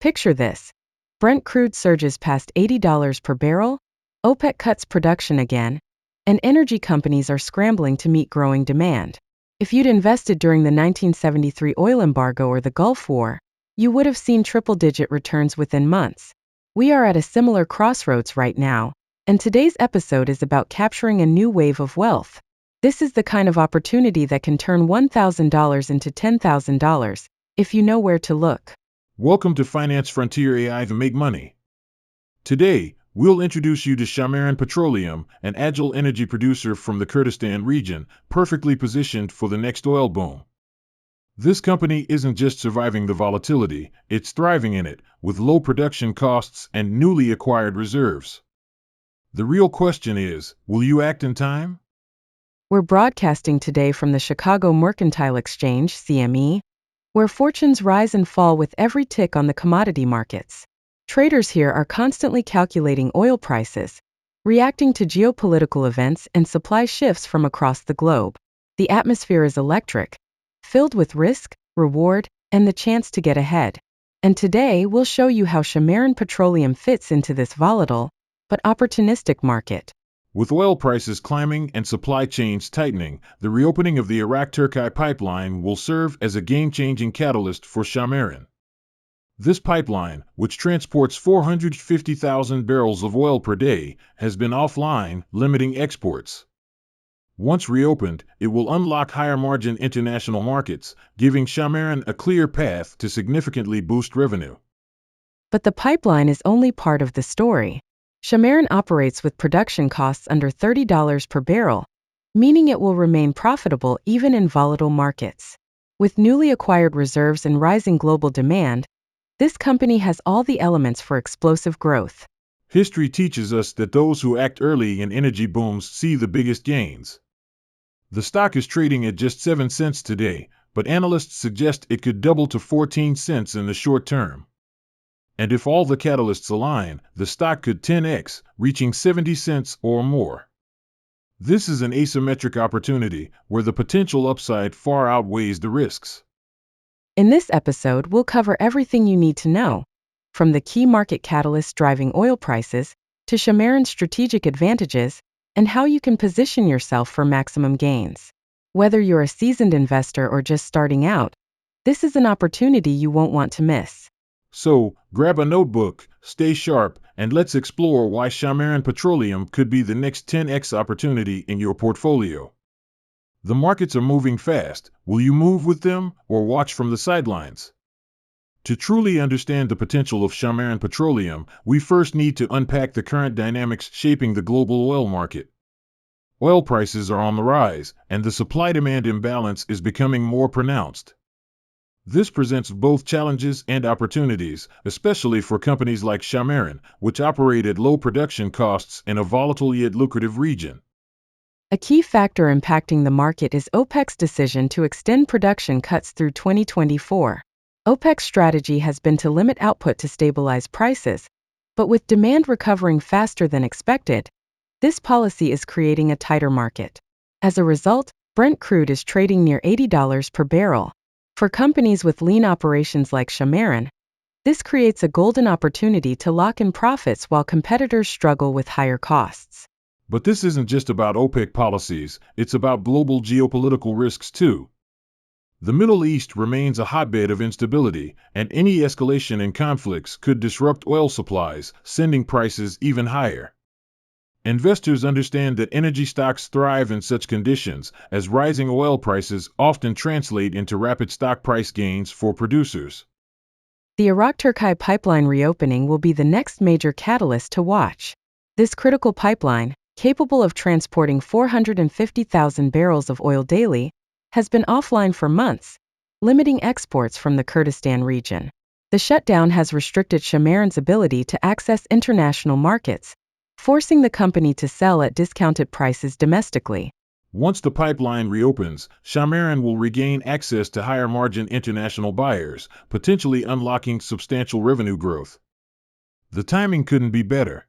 Picture this. Brent crude surges past $80 per barrel, OPEC cuts production again, and energy companies are scrambling to meet growing demand. If you'd invested during the 1973 oil embargo or the Gulf War, you would have seen triple-digit returns within months. We are at a similar crossroads right now, and today's episode is about capturing a new wave of wealth. This is the kind of opportunity that can turn $1,000 into $10,000, if you know where to look. Welcome to Finance Frontier AI to Make Money. Today, we'll introduce you to ShaMaran Petroleum, an agile energy producer from the Kurdistan region, perfectly positioned for the next oil boom. This company isn't just surviving the volatility, it's thriving in it, with low production costs and newly acquired reserves. The real question is, will you act in time? We're broadcasting today from the Chicago Mercantile Exchange, CME, where fortunes rise and fall with every tick on the commodity markets. Traders here are constantly calculating oil prices, reacting to geopolitical events and supply shifts from across the globe. The atmosphere is electric, filled with risk, reward, and the chance to get ahead. And today we'll show you how ShaMaran Petroleum fits into this volatile but opportunistic market. With oil prices climbing and supply chains tightening, the reopening of the Iraq-Türkiye Pipeline will serve as a game-changing catalyst for ShaMaran. This pipeline, which transports 450,000 barrels of oil per day, has been offline, limiting exports. Once reopened, it will unlock higher-margin international markets, giving ShaMaran a clear path to significantly boost revenue. But the pipeline is only part of the story. ShaMaran operates with production costs under $30 per barrel, meaning it will remain profitable even in volatile markets. With newly acquired reserves and rising global demand, this company has all the elements for explosive growth. History teaches us that those who act early in energy booms see the biggest gains. The stock is trading at just 7 cents today, but analysts suggest it could double to 14 cents in the short term. And if all the catalysts align, the stock could 10x, reaching 70 cents or more. This is an asymmetric opportunity where the potential upside far outweighs the risks. In this episode, we'll cover everything you need to know, from the key market catalysts driving oil prices to ShaMaran's strategic advantages and how you can position yourself for maximum gains. Whether you're a seasoned investor or just starting out, this is an opportunity you won't want to miss. So, grab a notebook, stay sharp, and let's explore why ShaMaran Petroleum could be the next 10x opportunity in your portfolio. The markets are moving fast. Will you move with them or watch from the sidelines? To truly understand the potential of ShaMaran Petroleum, we first need to unpack the current dynamics shaping the global oil market. Oil prices are on the rise, and the supply-demand imbalance is becoming more pronounced. This presents both challenges and opportunities, especially for companies like ShaMaran, which operate at low production costs in a volatile yet lucrative region. A key factor impacting the market is OPEC's decision to extend production cuts through 2024. OPEC's strategy has been to limit output to stabilize prices, but with demand recovering faster than expected, this policy is creating a tighter market. As a result, Brent crude is trading near $80 per barrel. For companies with lean operations like ShaMaran, this creates a golden opportunity to lock in profits while competitors struggle with higher costs. But this isn't just about OPEC policies, it's about global geopolitical risks too. The Middle East remains a hotbed of instability, and any escalation in conflicts could disrupt oil supplies, sending prices even higher. Investors understand that energy stocks thrive in such conditions, as rising oil prices often translate into rapid stock price gains for producers. The Iraq-Türkiye Pipeline Reopening will be the next major catalyst to watch. This critical pipeline, capable of transporting 450,000 barrels of oil daily, has been offline for months, limiting exports from the Kurdistan region. The shutdown has restricted ShaMaran's ability to access international markets, forcing the company to sell at discounted prices domestically. Once the pipeline reopens, ShaMaran will regain access to higher-margin international buyers, potentially unlocking substantial revenue growth. The timing couldn't be better.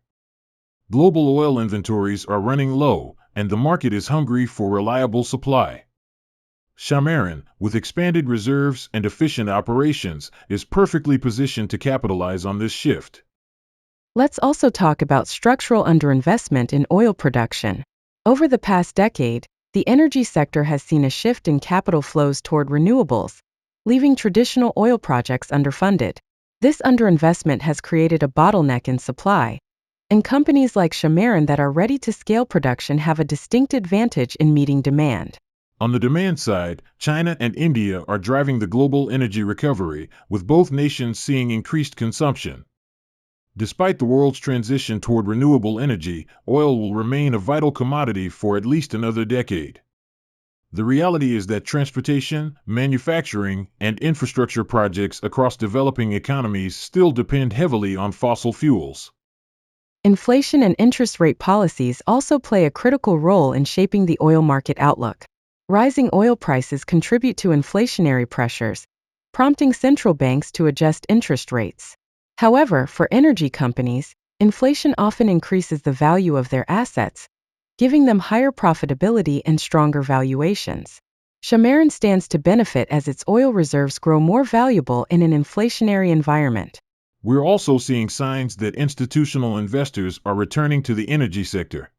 Global oil inventories are running low, and the market is hungry for reliable supply. ShaMaran, with expanded reserves and efficient operations, is perfectly positioned to capitalize on this shift. Let's also talk about structural underinvestment in oil production. Over the past decade, the energy sector has seen a shift in capital flows toward renewables, leaving traditional oil projects underfunded. This underinvestment has created a bottleneck in supply, and companies like ShaMaran that are ready to scale production have a distinct advantage in meeting demand. On the demand side, China and India are driving the global energy recovery, with both nations seeing increased consumption. Despite the world's transition toward renewable energy, oil will remain a vital commodity for at least another decade. The reality is that transportation, manufacturing, and infrastructure projects across developing economies still depend heavily on fossil fuels. Inflation and interest rate policies also play a critical role in shaping the oil market outlook. Rising oil prices contribute to inflationary pressures, prompting central banks to adjust interest rates. However, for energy companies, inflation often increases the value of their assets, giving them higher profitability and stronger valuations. ShaMaran stands to benefit as its oil reserves grow more valuable in an inflationary environment. We're also seeing signs that institutional investors are returning to the energy sector.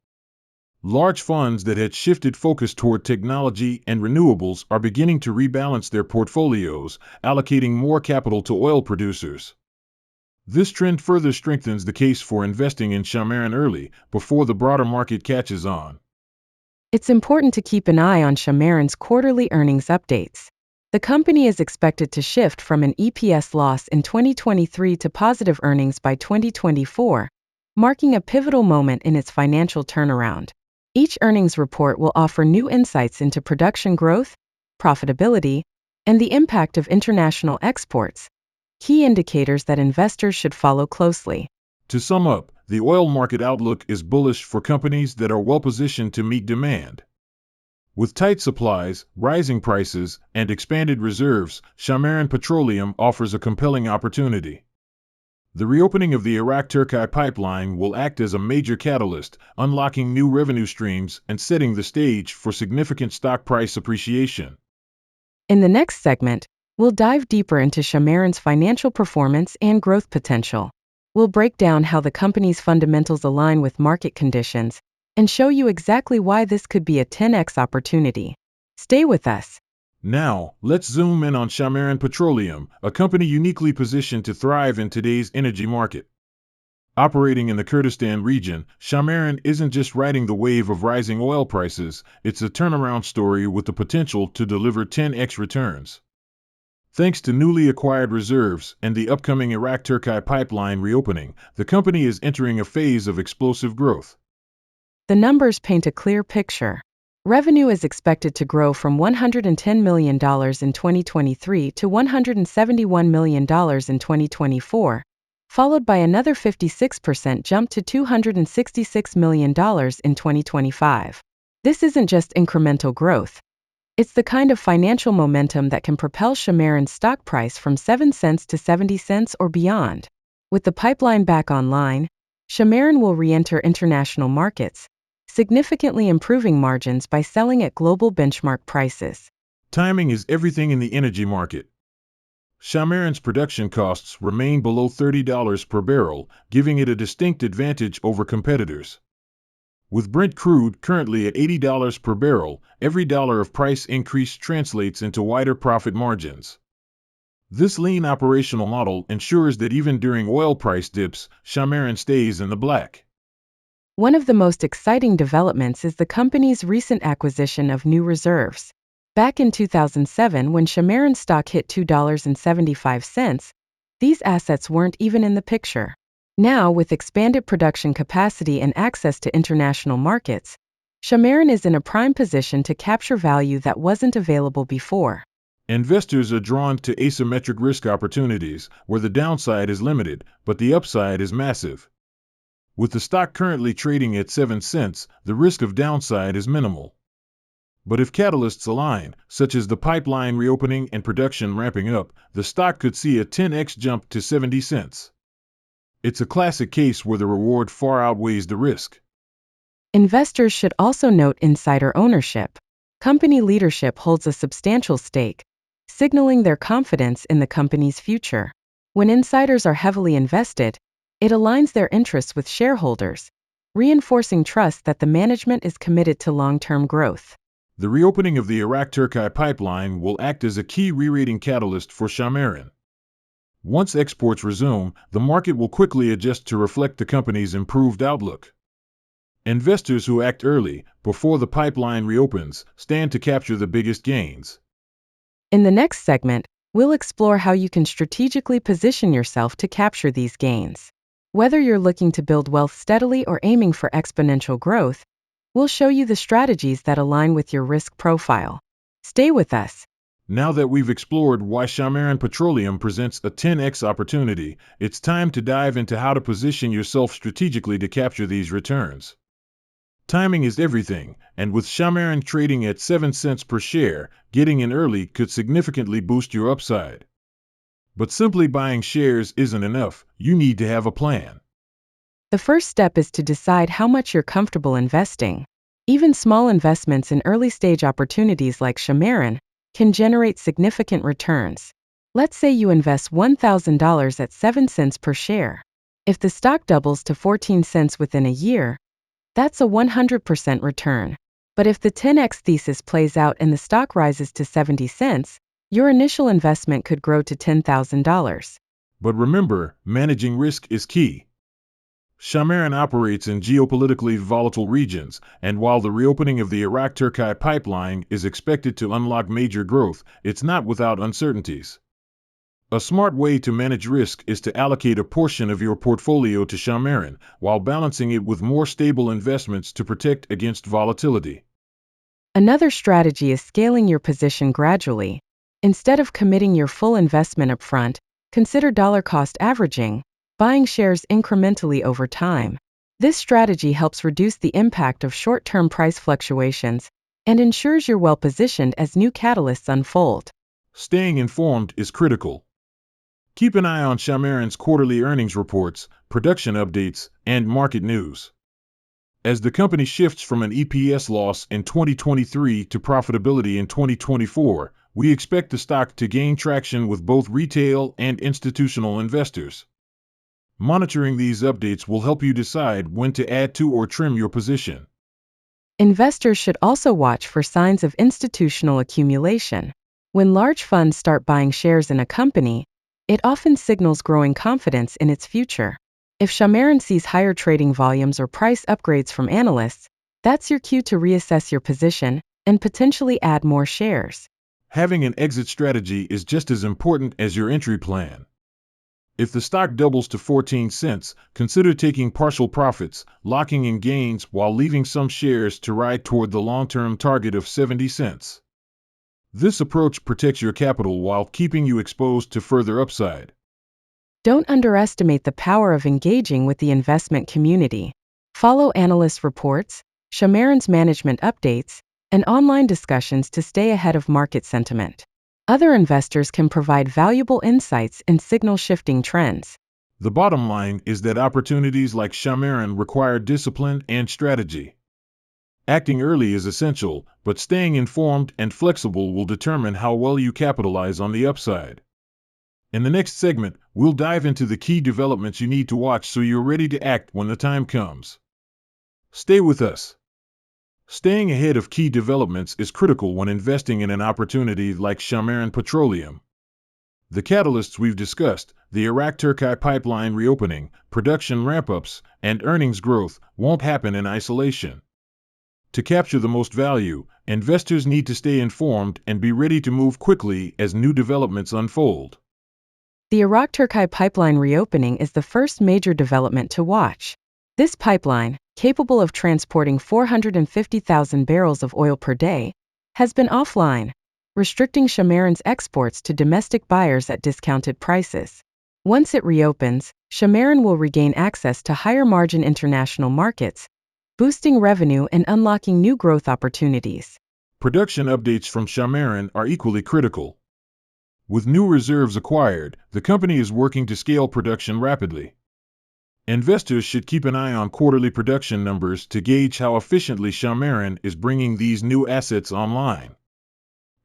Large funds that had shifted focus toward technology and renewables are beginning to rebalance their portfolios, allocating more capital to oil producers. This trend further strengthens the case for investing in ShaMaran early, before the broader market catches on. It's important to keep an eye on ShaMaran's quarterly earnings updates. The company is expected to shift from an EPS loss in 2023 to positive earnings by 2024, marking a pivotal moment in its financial turnaround. Each earnings report will offer new insights into production growth, profitability, and the impact of international exports, key indicators that investors should follow closely. To sum up, the oil market outlook is bullish for companies that are well-positioned to meet demand. With tight supplies, rising prices, and expanded reserves, ShaMaran Petroleum offers a compelling opportunity. The reopening of the Iraq-Türkiye pipeline will act as a major catalyst, unlocking new revenue streams and setting the stage for significant stock price appreciation. In the next segment, we'll dive deeper into ShaMaran's financial performance and growth potential. We'll break down how the company's fundamentals align with market conditions and show you exactly why this could be a 10x opportunity. Stay with us. Now, let's zoom in on ShaMaran Petroleum, a company uniquely positioned to thrive in today's energy market. Operating in the Kurdistan region, ShaMaran isn't just riding the wave of rising oil prices, it's a turnaround story with the potential to deliver 10x returns. Thanks to newly acquired reserves and the upcoming Iraq-Türkiye pipeline reopening, the company is entering a phase of explosive growth. The numbers paint a clear picture. Revenue is expected to grow from $110 million in 2023 to $171 million in 2024, followed by another 56% jump to $266 million in 2025. This isn't just incremental growth. It's the kind of financial momentum that can propel ShaMaran's stock price from 7 cents to 70 cents or beyond. With the pipeline back online, ShaMaran will re-enter international markets, significantly improving margins by selling at global benchmark prices. Timing is everything in the energy market. ShaMaran's production costs remain below $30 per barrel, giving it a distinct advantage over competitors. With Brent crude currently at $80 per barrel, every dollar of price increase translates into wider profit margins. This lean operational model ensures that even during oil price dips, ShaMaran stays in the black. One of the most exciting developments is the company's recent acquisition of new reserves. Back in 2007, when ShaMaran stock hit $2.75, these assets weren't even in the picture. Now, with expanded production capacity and access to international markets, ShaMaran is in a prime position to capture value that wasn't available before. Investors are drawn to asymmetric risk opportunities, where the downside is limited, but the upside is massive. With the stock currently trading at 7 cents, the risk of downside is minimal. But if catalysts align, such as the pipeline reopening and production ramping up, the stock could see a 10x jump to 70 cents. It's a classic case where the reward far outweighs the risk. Investors should also note insider ownership. Company leadership holds a substantial stake, signaling their confidence in the company's future. When insiders are heavily invested, it aligns their interests with shareholders, reinforcing trust that the management is committed to long-term growth. The reopening of the Iraq-Türkiye pipeline will act as a key re-rating catalyst for ShaMaran. Once exports resume, the market will quickly adjust to reflect the company's improved outlook. Investors who act early, before the pipeline reopens, stand to capture the biggest gains. In the next segment, we'll explore how you can strategically position yourself to capture these gains. Whether you're looking to build wealth steadily or aiming for exponential growth, we'll show you the strategies that align with your risk profile. Stay with us. Now that we've explored why ShaMaran Petroleum presents a 10x opportunity, it's time to dive into how to position yourself strategically to capture these returns. Timing is everything, and with ShaMaran trading at 7 cents per share, getting in early could significantly boost your upside. But simply buying shares isn't enough, you need to have a plan. The first step is to decide how much you're comfortable investing. Even small investments in early-stage opportunities like ShaMaran can generate significant returns. Let's say you invest $1,000 at 7 cents per share. If the stock doubles to 14 cents within a year, that's a 100% return. But if the 10x thesis plays out and the stock rises to 70 cents, your initial investment could grow to $10,000. But remember, managing risk is key. ShaMaran operates in geopolitically volatile regions, and while the reopening of the Iraq-Türkiye pipeline is expected to unlock major growth, it's not without uncertainties. A smart way to manage risk is to allocate a portion of your portfolio to ShaMaran, while balancing it with more stable investments to protect against volatility. Another strategy is scaling your position gradually. Instead of committing your full investment upfront, consider dollar-cost averaging, buying shares incrementally over time. This strategy helps reduce the impact of short-term price fluctuations and ensures you're well-positioned as new catalysts unfold. Staying informed is critical. Keep an eye on ShaMaran's quarterly earnings reports, production updates, and market news. As the company shifts from an EPS loss in 2023 to profitability in 2024, we expect the stock to gain traction with both retail and institutional investors. Monitoring these updates will help you decide when to add to or trim your position. Investors should also watch for signs of institutional accumulation. When large funds start buying shares in a company, it often signals growing confidence in its future. If ShaMaran sees higher trading volumes or price upgrades from analysts, that's your cue to reassess your position and potentially add more shares. Having an exit strategy is just as important as your entry plan. If the stock doubles to 14 cents, consider taking partial profits, locking in gains while leaving some shares to ride toward the long-term target of 70 cents. This approach protects your capital while keeping you exposed to further upside. Don't underestimate the power of engaging with the investment community. Follow analyst reports, ShaMaran's management updates, and online discussions to stay ahead of market sentiment. Other investors can provide valuable insights and signal shifting trends. The bottom line is that opportunities like ShaMaran require discipline and strategy. Acting early is essential, but staying informed and flexible will determine how well you capitalize on the upside. In the next segment, we'll dive into the key developments you need to watch so you're ready to act when the time comes. Stay with us. Staying ahead of key developments is critical when investing in an opportunity like ShaMaran Petroleum. The catalysts we've discussed, the Iraq-Türkiye pipeline reopening, production ramp-ups, and earnings growth, won't happen in isolation. To capture the most value, investors need to stay informed and be ready to move quickly as new developments unfold. The Iraq-Türkiye pipeline reopening is the first major development to watch. This pipeline, capable of transporting 450,000 barrels of oil per day, has been offline, restricting ShaMaran's exports to domestic buyers at discounted prices. Once it reopens, ShaMaran will regain access to higher-margin international markets, boosting revenue and unlocking new growth opportunities. Production updates from ShaMaran are equally critical. With new reserves acquired, the company is working to scale production rapidly. Investors should keep an eye on quarterly production numbers to gauge how efficiently ShaMaran is bringing these new assets online.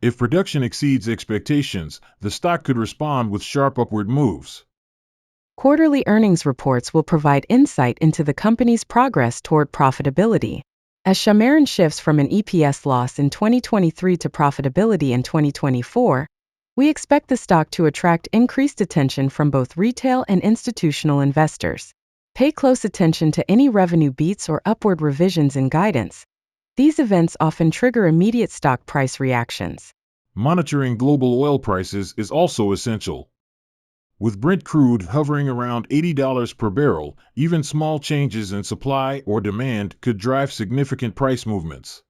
If production exceeds expectations, the stock could respond with sharp upward moves. Quarterly earnings reports will provide insight into the company's progress toward profitability. As ShaMaran shifts from an EPS loss in 2023 to profitability in 2024, we expect the stock to attract increased attention from both retail and institutional investors. Pay close attention to any revenue beats or upward revisions in guidance. These events often trigger immediate stock price reactions. Monitoring global oil prices is also essential. With Brent crude hovering around $80 per barrel, even small changes in supply or demand could drive significant price movements.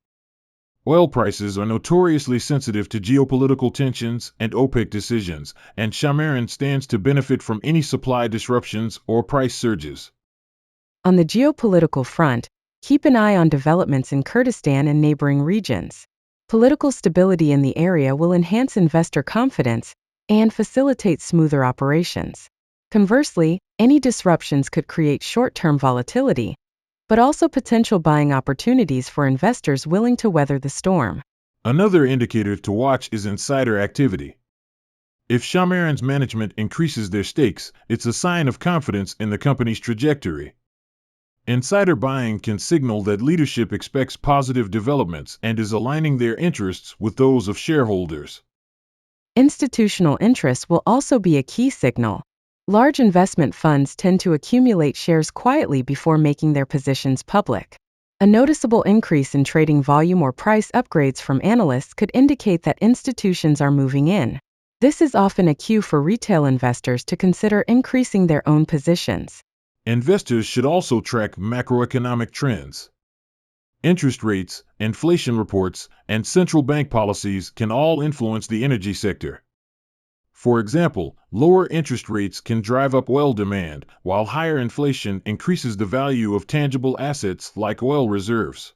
Oil prices are notoriously sensitive to geopolitical tensions and OPEC decisions, and ShaMaran stands to benefit from any supply disruptions or price surges. On the geopolitical front, keep an eye on developments in Kurdistan and neighboring regions. Political stability in the area will enhance investor confidence and facilitate smoother operations. Conversely, any disruptions could create short-term volatility, but also potential buying opportunities for investors willing to weather the storm. Another indicator to watch is insider activity. If ShaMaran's management increases their stakes, it's a sign of confidence in the company's trajectory. Insider buying can signal that leadership expects positive developments and is aligning their interests with those of shareholders. Institutional interest will also be a key signal. Large investment funds tend to accumulate shares quietly before making their positions public. A noticeable increase in trading volume or price upgrades from analysts could indicate that institutions are moving in. This is often a cue for retail investors to consider increasing their own positions. Investors should also track macroeconomic trends. Interest rates, inflation reports, and central bank policies can all influence the energy sector. For example, lower interest rates can drive up oil demand, while higher inflation increases the value of tangible assets like oil reserves.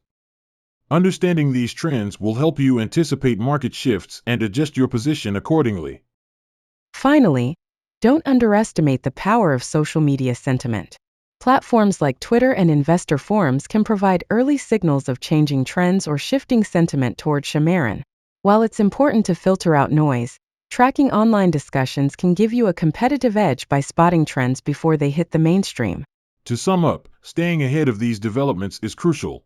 Understanding these trends will help you anticipate market shifts and adjust your position accordingly. Finally, don't underestimate the power of social media sentiment. Platforms like Twitter and investor forums can provide early signals of changing trends or shifting sentiment toward ShaMaran. While it's important to filter out noise, tracking online discussions can give you a competitive edge by spotting trends before they hit the mainstream. To sum up, staying ahead of these developments is crucial.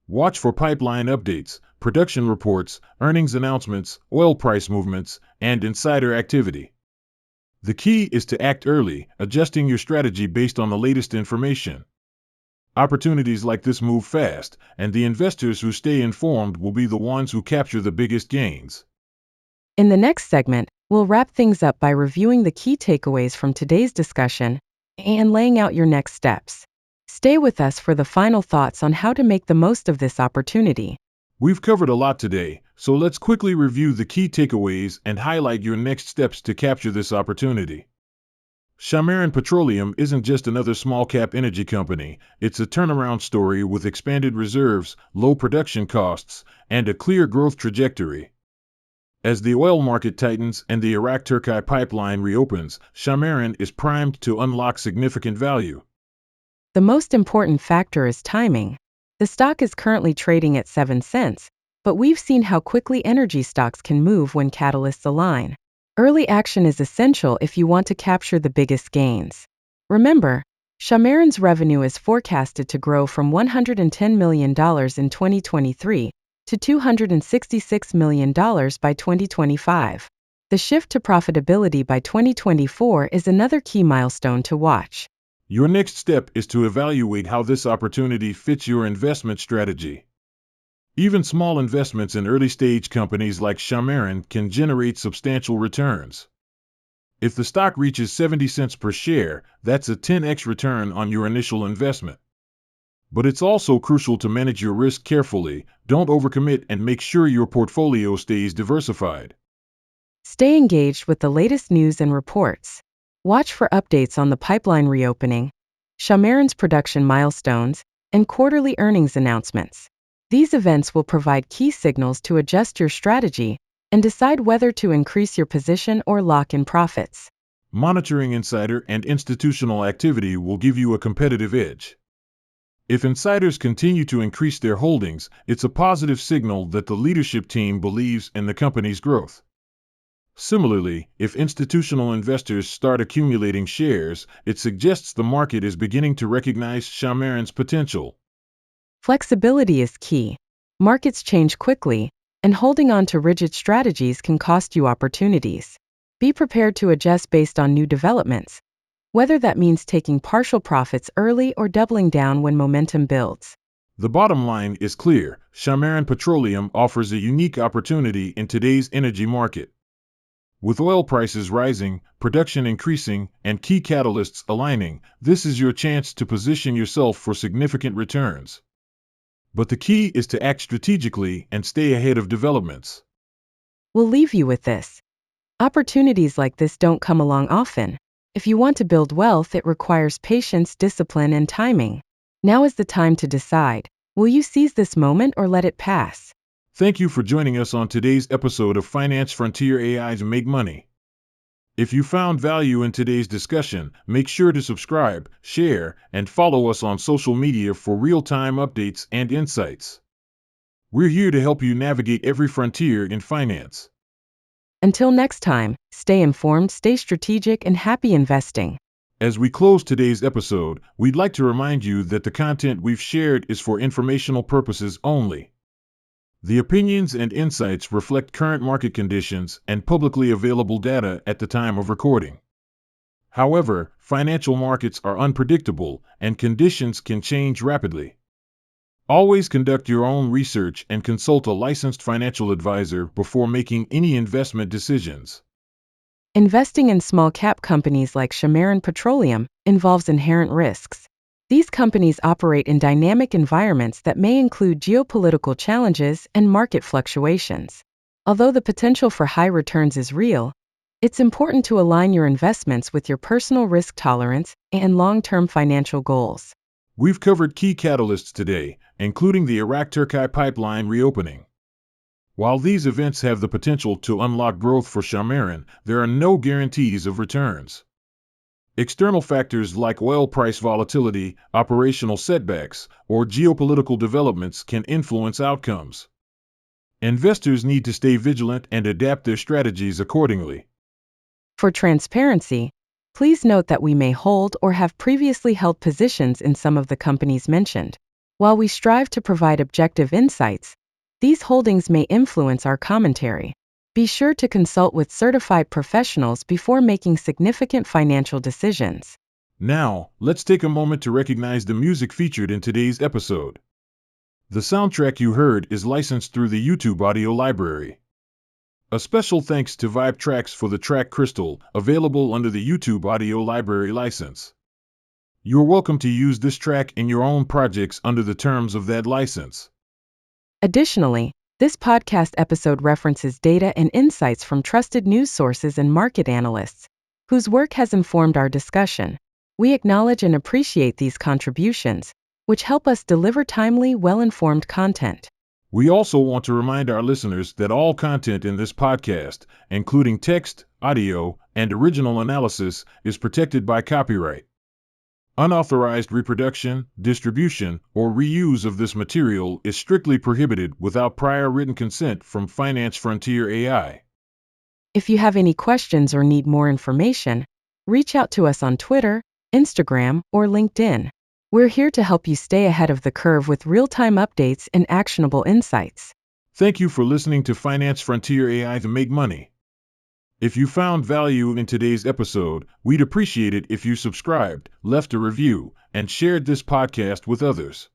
Watch for pipeline updates, production reports, earnings announcements, oil price movements, and insider activity. The key is to act early, adjusting your strategy based on the latest information. Opportunities like this move fast, and the investors who stay informed will be the ones who capture the biggest gains. In the next segment, we'll wrap things up by reviewing the key takeaways from today's discussion and laying out your next steps. Stay with us for the final thoughts on how to make the most of this opportunity. We've covered a lot today, so let's quickly review the key takeaways and highlight your next steps to capture this opportunity. ShaMaran Petroleum isn't just another small-cap energy company, it's a turnaround story with expanded reserves, low production costs, and a clear growth trajectory. As the oil market tightens and the Iraq-Türkiye Pipeline reopens, ShaMaran is primed to unlock significant value. The most important factor is timing. The stock is currently trading at 7 cents, but we've seen how quickly energy stocks can move when catalysts align. Early action is essential if you want to capture the biggest gains. Remember, ShaMaran's revenue is forecasted to grow from $110 million in 2023 to $266 million by 2025. The shift to profitability by 2024 is another key milestone to watch. Your next step is to evaluate how this opportunity fits your investment strategy. Even small investments in early-stage companies like ShaMaran can generate substantial returns. If the stock reaches 70 cents per share, that's a 10x return on your initial investment. But it's also crucial to manage your risk carefully, don't overcommit, and make sure your portfolio stays diversified. Stay engaged with the latest news and reports. Watch for updates on the pipeline reopening, ShaMaran's production milestones, and quarterly earnings announcements. These events will provide key signals to adjust your strategy and decide whether to increase your position or lock in profits. Monitoring insider and institutional activity will give you a competitive edge. If insiders continue to increase their holdings, it's a positive signal that the leadership team believes in the company's growth. Similarly, if institutional investors start accumulating shares, it suggests the market is beginning to recognize ShaMaran's potential. Flexibility is key. Markets change quickly, and holding on to rigid strategies can cost you opportunities. Be prepared to adjust based on new developments, whether that means taking partial profits early or doubling down when momentum builds. The bottom line is clear: ShaMaran Petroleum offers a unique opportunity in today's energy market. With oil prices rising, production increasing, and key catalysts aligning, this is your chance to position yourself for significant returns. But the key is to act strategically and stay ahead of developments. We'll leave you with this. Opportunities like this don't come along often. If you want to build wealth, it requires patience, discipline, and timing. Now is the time to decide. Will you seize this moment or let it pass? Thank you for joining us on today's episode of Finance Frontier AI to Make Money. If you found value in today's discussion, make sure to subscribe, share, and follow us on social media for real-time updates and insights. We're here to help you navigate every frontier in finance. Until next time, stay informed, stay strategic, and happy investing. As we close today's episode, we'd like to remind you that the content we've shared is for informational purposes only. The opinions and insights reflect current market conditions and publicly available data at the time of recording. However, financial markets are unpredictable, and conditions can change rapidly. Always conduct your own research and consult a licensed financial advisor before making any investment decisions. Investing in small-cap companies like ShaMaran Petroleum involves inherent risks. These companies operate in dynamic environments that may include geopolitical challenges and market fluctuations. Although the potential for high returns is real, it's important to align your investments with your personal risk tolerance and long-term financial goals. We've covered key catalysts today, including the Iraq-Türkiye Pipeline Reopening. While these events have the potential to unlock growth for ShaMaran, there are no guarantees of returns. External factors like oil price volatility, operational setbacks, or geopolitical developments can influence outcomes. Investors need to stay vigilant and adapt their strategies accordingly. For transparency, please note that we may hold or have previously held positions in some of the companies mentioned. While we strive to provide objective insights, these holdings may influence our commentary. Be sure to consult with certified professionals before making significant financial decisions. Now, let's take a moment to recognize the music featured in today's episode. The soundtrack you heard is licensed through the YouTube audio library. A special thanks to Vibe Tracks for the track Crystal, available under the YouTube audio library license. You're welcome to use this track in your own projects under the terms of that license. Additionally, this podcast episode references data and insights from trusted news sources and market analysts, whose work has informed our discussion. We acknowledge and appreciate these contributions, which help us deliver timely, well-informed content. We also want to remind our listeners that all content in this podcast, including text, audio, and original analysis, is protected by copyright. Unauthorized reproduction, distribution, or reuse of this material is strictly prohibited without prior written consent from Finance Frontier AI. If you have any questions or need more information, reach out to us on Twitter, Instagram, or LinkedIn. We're here to help you stay ahead of the curve with real-time updates and actionable insights. Thank you for listening to Finance Frontier AI to Make Money. If you found value in today's episode, we'd appreciate it if you subscribed, left a review, and shared this podcast with others.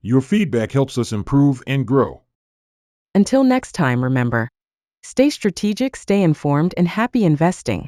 Your feedback helps us improve and grow. Until next time, remember, stay strategic, stay informed, and happy investing.